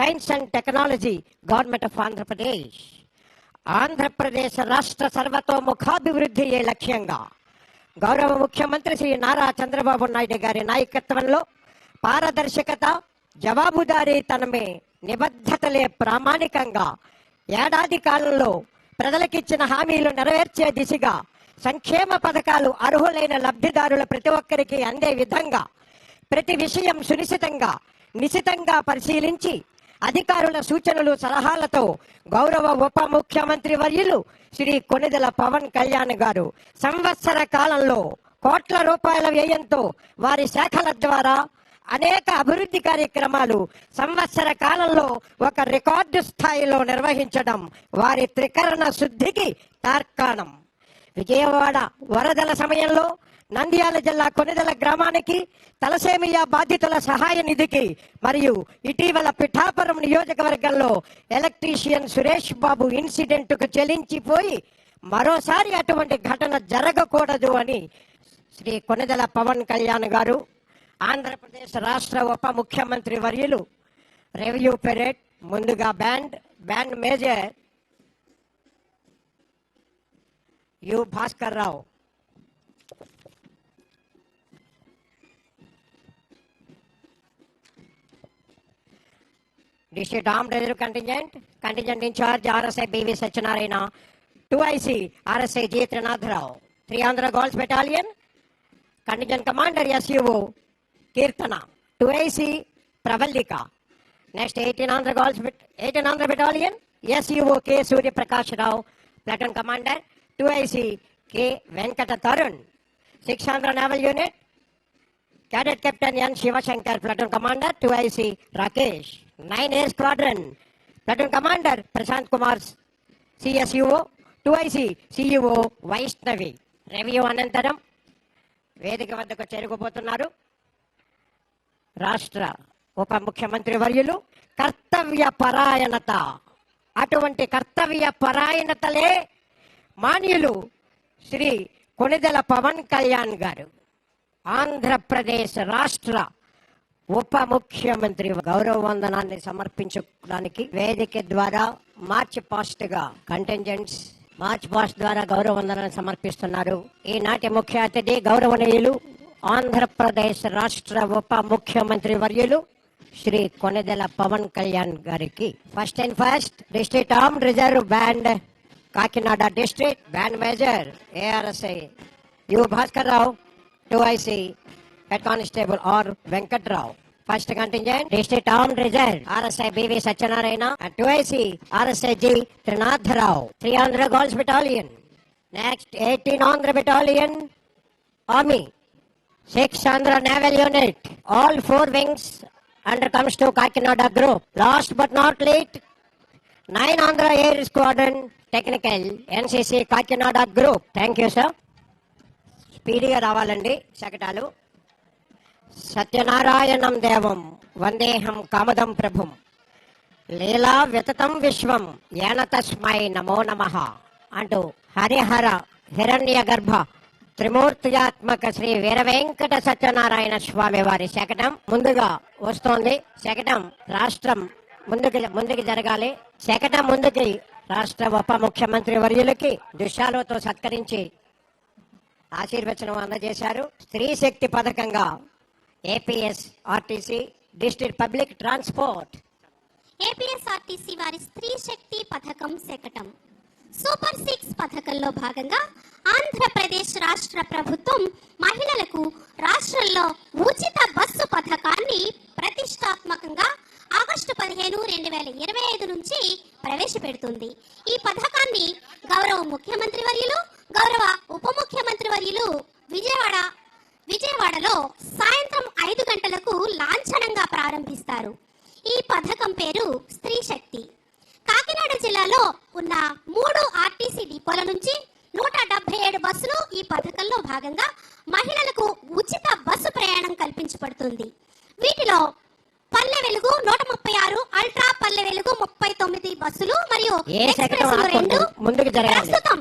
Science and technology, government of Andhra Pradesh. Andhra Pradesh రాష్ట్ర సర్వతోముఖాభివృద్ధియే లక్ష్యంగా గౌరవ ముఖ్యమంత్రి శ్రీ నారా చంద్రబాబు నాయుడు గారి నాయకత్వంలో పారదర్శకత, జవాబుదారీతనమే, నిబద్ధతలే ప్రామాణికంగా ఏడాది కాలంలో ప్రజలకిచ్చిన హామీలు నెరవేర్చే దిశగా సంక్షేమ పథకాలు అర్హులైన లబ్ధిదారుల ప్రతి ఒక్కరికి అందే విధంగా ప్రతి విషయం సునిశితంగా నిశితంగా పరిశీలించి అధికారుల సూచనలు సలహాలతో గౌరవ ఉప ముఖ్యమంత్రి వర్యులు శ్రీ కొణిదెల పవన్ కళ్యాణ్ గారు సంవత్సర కాలంలో కోట్ల రూపాయల వ్యయంతో వారి శాఖల ద్వారా అనేక అభివృద్ధి కార్యక్రమాలు సంవత్సర కాలంలో ఒక రికార్డు స్థాయిలో నిర్వహించడం వారి త్రికరణ శుద్ధికి తార్కాణం. విజయవాడ వరదల సమయంలో నంద్యాల జిల్లా కొణిదెల గ్రామానికి తలసేమియా బాధితుల సహాయ నిధికి మరియు ఇటీవల పిఠాపురం నియోజకవర్గంలో ఎలక్ట్రీషియన్ సురేష్ బాబు ఇన్సిడెంట్కు చెల్లించిపోయి మరోసారి అటువంటి ఘటన జరగకూడదు అని శ్రీ కొణిదెల పవన్ కళ్యాణ్ గారు, ఆంధ్రప్రదేశ్ రాష్ట్ర ఉప ముఖ్యమంత్రి వర్యులు రెవెన్యూ పెరేడ్ ముందుగా band major you Bhaskar Rao, District Armed Reserve Contingent in charge RSI BV Satyanarayana, 2IC RSI G. Trinath Rao, 3 Andhra Girls Battalion, Contingent Commander SUO Kirtana, 2IC Pravallika. Next 18 Andhra Battalion, SUO K. Surya Prakash Rao, Platoon Commander, 2IC K. Venkata Tarun, 6 Andhra Naval Unit, Cadet Captain N. Shivashankar, Platoon Commander, 2IC Rakesh. 9 Air Squadron, Platoon Commander Prashant Kumar, CSUO, 2IC CUO Vaishnavi. Review అనంతరం వేదిక వద్దకు చేరుకోబోతున్నారు రాష్ట్ర ఉప ముఖ్యమంత్రి వర్యులు. కర్తవ్య పరాయణత, అటువంటి కర్తవ్య పరాయణతలే మాన్యులు శ్రీ కొణిదెల పవన్ కళ్యాణ్ గారు, ఆంధ్రప్రదేశ్ రాష్ట్ర ఉప ముఖ్యమంత్రి గౌరవ వందనాన్ని సమర్పించడానికి వేదిక ద్వారా మార్చ్ పాస్ట్ ద్వారా గౌరవ వందనాన్ని సమర్పిస్తున్నారు. ఈనాటి ముఖ్య అతిథి గౌరవనీయులు ఆంధ్రప్రదేశ్ రాష్ట్ర ఉప ముఖ్యమంత్రి వర్యులు శ్రీ కొణిదెల పవన్ కళ్యాణ్ గారికి first district armed reserve band Kakinada district band major ARSI you Bhaskar Rao, 2IC Head Constable R. Venkat Rao. First Contingent, District Armed Reserve, RSI BV Satyanarayana, and 2IC RSI G. Trinath Rao. 3 Andhra Girls Battalion. Next, 18 Andhra Battalion, Army. 6 Andhra Naval Unit. All 4 wings under comes to Kakinada Group. Last but not least, 9 Andhra Air Squadron, Technical, NCC Kakinada Group. Thank you, sir. స్పీడ్గా రావాలండి శకటాలు. సత్యనారాయణం దేవం వందేహం కామదం ప్రభుం లీలా వితతం విశ్వం ఏన తస్మై నమో నమః అంటూ హరిహర హిరణ్య గర్భ త్రిమూర్త్యాత్మక శ్రీ వీరవెంకట సత్యనారాయణ స్వామి వారి శకటం ముందుగా వస్తోంది. శకటం రాష్ట్రం ముందుకు జరగాలి. శకటం ముందుకి రాష్ట్ర ఉప ముఖ్యమంత్రి వర్యులకి దుశాలతో సత్కరించి ఆశీర్వచనం అందజేశారు. స్త్రీ శక్తి పథకంగా APSRTC district public transport APSRTC వారి స్త్రీ శక్తి పథకం శకటం సూపర్ 6 పథకంలో భాగంగా ఆంధ్రప్రదేశ్ రాష్ట్ర ప్రభుత్వం మహిళలకు రాష్ట్రంలో ఉచిత బస్సు పథకాన్ని ప్రతిష్టాత్మకంగా ఆగస్టు 15, 2025 నుంచి ప్రవేశపెడుతుంది. ఈ పథకాన్ని గౌరవ ముఖ్యమంత్రి వర్యులు, గౌరవ ఉప ముఖ్యమంత్రి వర్యులు విజయవాడలో సాయంత్రం 5 గంటలకు లాంఛనంగా ప్రారంభిస్తారు. ఈ పథకం పేరు స్త్రీ శక్తి. కాకినాడ జిల్లాలో ఉన్న 3 RTC డిపోల నుంచి 177 బస్సులు ఈ పథకంలో భాగంగా మహిళలకు ఉచిత బస్సు ప్రయాణం కల్పించబడుతుంది. వీటిలో పల్లె వెలుగు 136, అల్ట్రా పల్లె వెలుగు 39 బస్సులు మరియు ప్రస్తుతం